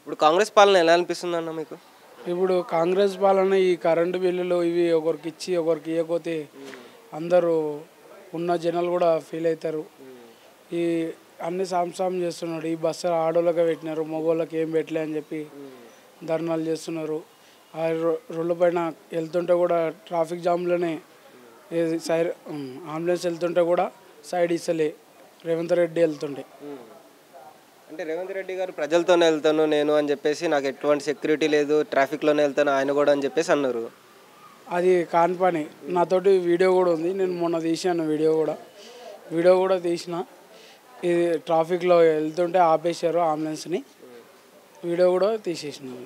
ఇప్పుడు కాంగ్రెస్ పాలన ఎలా అనిపిస్తుందన్న మీకు? ఇప్పుడు కాంగ్రెస్ పాలన ఈ కరెంటు బిల్లులు ఇవి ఒకరికి ఇచ్చి ఒకరికి ఇవ్వకపోతే అందరూ ఉన్న జనాలు కూడా ఫీల్ అవుతారు. ఈ అన్ని సాంసాం చేస్తున్నాడు. ఈ బస్సు ఆడోళ్ళకే పెట్టినారు, మగవాళ్ళకి ఏం పెట్టలే అని చెప్పి ధర్నాలు చేస్తున్నారు. ఆ రోడ్ల పైన వెళ్తుంటే కూడా ట్రాఫిక్ జామ్లోనే అంబులెన్స్ వెళ్తుంటే కూడా సైడ్ ఇస్తలే రేవంత్ రెడ్డి వెళ్తుంటే. అంటే రేవంత్ రెడ్డి గారు ప్రజలతోనే వెళ్తాను నేను అని చెప్పేసి, నాకు ఎటువంటి సెక్యూరిటీ లేదు, ట్రాఫిక్లోనే వెళ్తాను ఆయన కూడా అని చెప్పేసి అన్నారు. అది కాని పని. నాతోటి వీడియో కూడా ఉంది, నేను మొన్న తీసాను వీడియో కూడా తీసిన. ఇది ట్రాఫిక్లో వెళ్తుంటే ఆపేశారు అంబులెన్స్ని, వీడియో కూడా తీసేసినాను.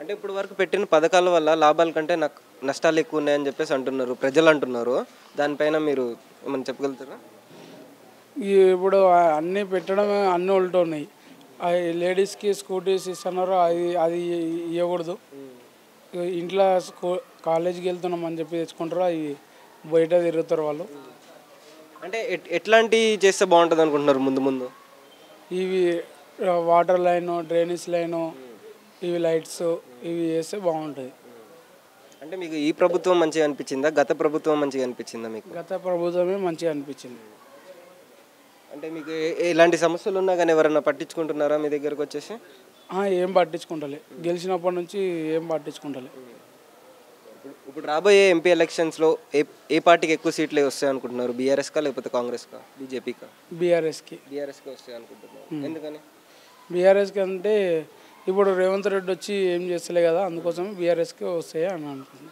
అంటే ఇప్పుడు వరకు పెట్టిన పథకాల వల్ల లాభాల కంటే నాకు నష్టాలు ఎక్కువ ఉన్నాయని చెప్పేసి అంటున్నారు, ప్రజలు అంటున్నారు. దానిపైన మీరు ఏమైనా చెప్పగలుగుతారా? ఇప్పుడు అన్నీ పెట్టడం అన్నీ ఉంటున్నాయి. లేడీస్కి స్కూటీస్ ఇస్తున్నారు, అది ఇవ్వకూడదు. ఇంట్లో కాలేజీకి వెళ్తున్నామని చెప్పి తెచ్చుకుంటారు, అవి బయట తిరుగుతారు వాళ్ళు. అంటే ఎట్లాంటివి చేస్తే బాగుంటుంది అనుకుంటున్నారు ముందు ముందు? ఇవి వాటర్ లైను, డ్రైనేజ్ లైను, ఇవి లైట్స్, ఇవి చేస్తే బాగుంటుంది. అంటే మీకు ఈ ప్రభుత్వం మంచిగా అనిపించిందా, గత ప్రభుత్వం మంచిగా అనిపించిందా మీకు? గత ప్రభుత్వమే మంచిగా అనిపించింది. అంటే మీకు ఎలాంటి సమస్యలు ఉన్నా కానీ ఎవరన్నా పట్టించుకుంటున్నారా మీ దగ్గరకు వచ్చేసి? ఏం పట్టించుకుంటలే, గెలిచినప్పటి నుంచి ఏం పట్టించుకుంటలే. ఇప్పుడు రాబోయే ఎంపీ ఎలక్షన్స్లో ఏ పార్టీకి ఎక్కువ సీట్లు వస్తాయి అనుకుంటున్నారు? బీఆర్ఎస్కా లేకపోతే కాంగ్రెస్కా, బీజేపీకా? బీఆర్ఎస్కి వస్తాయి అనుకుంటున్నారు. ఎందుకని? బీఆర్ఎస్కి అంటే ఇప్పుడు రేవంత్ రెడ్డి వచ్చి ఏం చేస్తలే కదా, అందుకోసం బీఆర్ఎస్కి వస్తాయి అని అనుకుంటున్నాను.